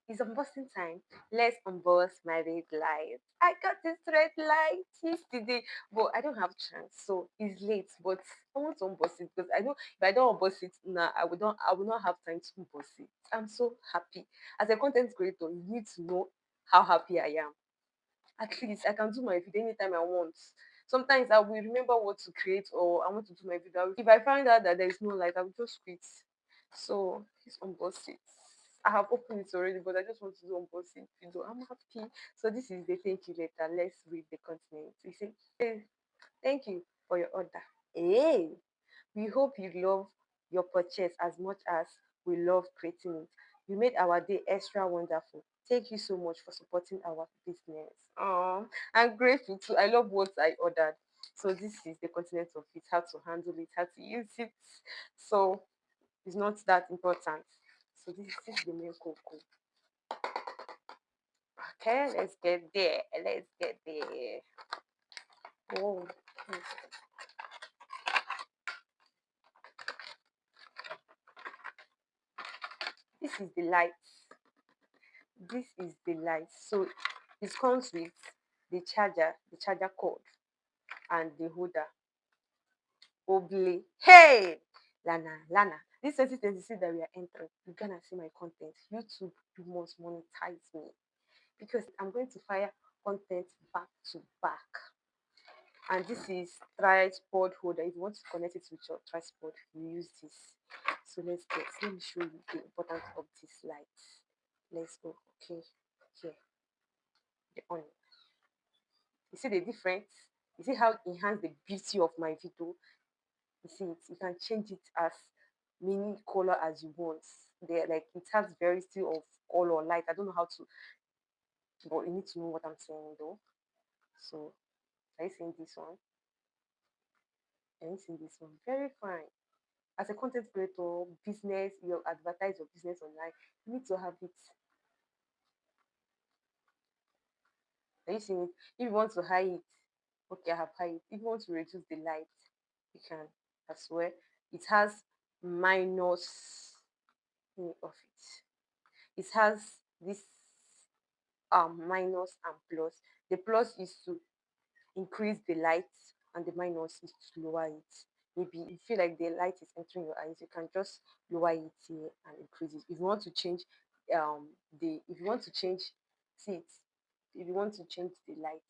It's unboxing time. Let's unbox my red light. I got this red light yesterday, but I don't have chance, so it's late. But I want to unbox it because I know if I don't unbox it now, I will not have time to unbox it. I'm so happy. As a content creator, you need to know how happy I am. At least I can do my video anytime I want. Sometimes I will remember what to create or I want to do my video. If I find out that there is no light, I will just quit. So please unbox it. I have opened it already, but I just want to do unboxing video. I'm happy. So this is the thank you letter. Let's read the content. We say, hey, thank you for your order. Hey, we hope you love your purchase as much as we love creating it. You made our day extra wonderful. Thank you so much for supporting our business. I'm grateful too. I love what I ordered. So this is the content of it, how to handle it, how to use it. So it's not that important. So this is the main cocoa. Okay, let's get there. Let's get there. Oh, this is the light. This is the light. So it comes with the charger cord, and the holder. Oble. Hey! Lana, Lana. This 2026 that we are entering, you're gonna see my content. YouTube, you must monetize me because I'm going to fire content back to back. And this is tripod holder. If you want to connect it with your tripod, you use this. So let me show you the importance of this light. Let's go. Okay, here, the on. You see the difference? You see how it enhance the beauty of my video? You see it? You can change it as many color as you want. There, like it has variety of color, light. I don't know how to, but you need to know what I'm saying though. So, are you seeing this one? Are you seeing this one? Very fine. As a content creator, business, you advertise your business online, you need to have it. Are you seeing it? If you want to hide it, okay, I have hide it. If you want to reduce the light, you can as well. It has minus of it. It has this minus and plus. The plus is to increase the light, and the minus is to lower it. Maybe you feel like the light is entering your eyes, you can just lower it here and increase it. If you want to change the if you want to change see it, if you want to change the light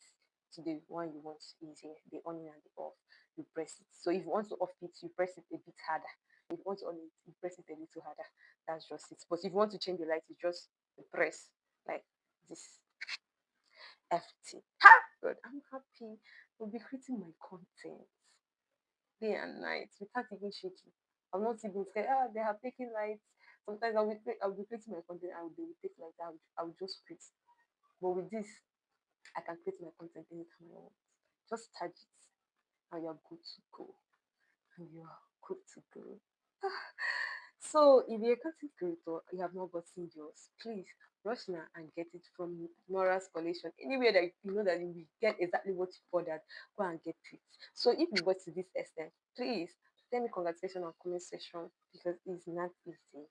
to the one you want is here, the on and the off, you press it. So if you want to off it, you press it a bit harder. If you want to on it, you press it a little harder. That's just it. But if you want to change the light, you just press like this. Everything. Ha! God, I'm happy. I'll be creating my content day and night without even shaking. I'm not even scared. They have taken lights. Sometimes I'll be creating my content and they will take like that. I'll just create. But with this, I can create my content anytime I want. Just charge it and you're good to go. And you are good to go. So, if you're a content creator, you have not gotten yours, please rush now and get it from Nora's collection. Anywhere that you know that you will get exactly what you ordered, go and get it. So, if you got to this extent, please tell me congratulations on comment section because it's not easy.